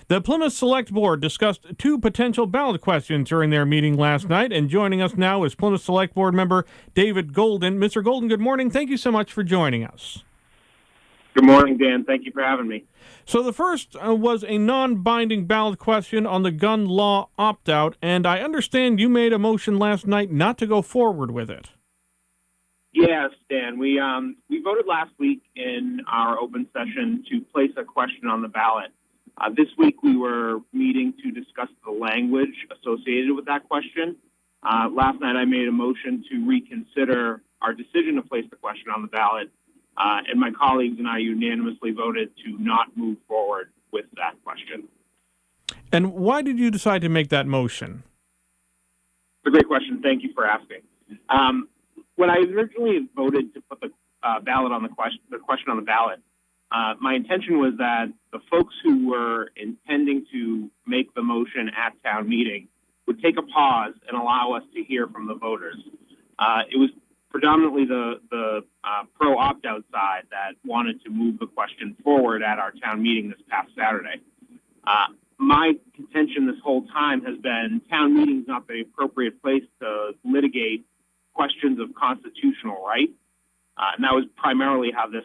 The Plymouth Select Board discussed two potential ballot questions during their meeting last night, and joining us now is Plymouth Select Board member David Golden. Mr. Golden, good morning. Thank you so much for joining us. Good morning, Dan. Thank you for having me. So the first was a non-binding ballot question on the gun law opt-out, and I understand you made a motion last night not to go forward with it. Yes, Dan. We voted last week in our open session to place a question on the ballot. This week we were meeting to discuss the language associated with that question. Last night I made a motion to reconsider our decision to place the question on the ballot, and my colleagues and I unanimously voted to not move forward with that question. And why did you decide to make that motion? It's a great question. Thank you for asking. When I originally voted to put the ballot on the question on the ballot, my intention was that the folks who were intending to make the motion at town meeting would take a pause and allow us to hear from the voters. It was predominantly the pro opt-out side that wanted to move the question forward at our town meeting this past Saturday. My contention this whole time has been town meeting is not the appropriate place to litigate questions of constitutional right, and that was primarily how this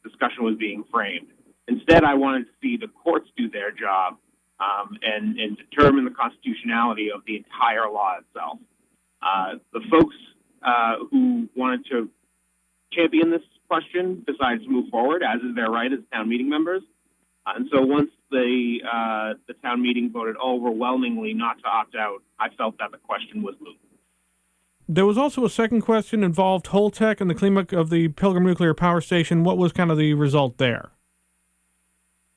discussion was being framed. Instead, I wanted to see the courts do their job and determine the constitutionality of the entire law itself. The folks who wanted to champion this question decided to move forward, as is their right as town meeting members. And so once the town meeting voted overwhelmingly not to opt out, I felt that the question was moot. There was also a second question involved Holtec and the cleanup of the Pilgrim Nuclear Power Station. What was kind of the result there?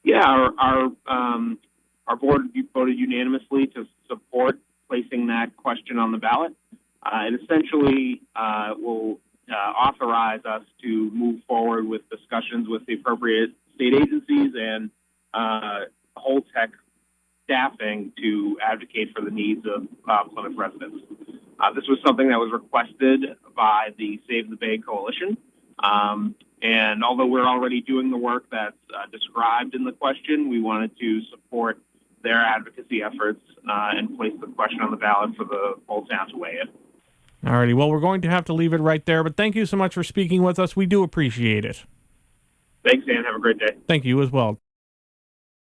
Yeah, our board voted unanimously to support placing that question on the ballot. It essentially will authorize us to move forward with discussions with the appropriate state agencies and Holtec staffing to advocate for the needs of Plymouth residents. This was something that was requested by the Save the Bay Coalition. And although we're already doing the work that's described in the question, we wanted to support their advocacy efforts and place the question on the ballot for the whole town to weigh in. All righty. Well, we're going to have to leave it right there, but thank you so much for speaking with us. We do appreciate it. Thanks, Dan. Have a great day. Thank you as well.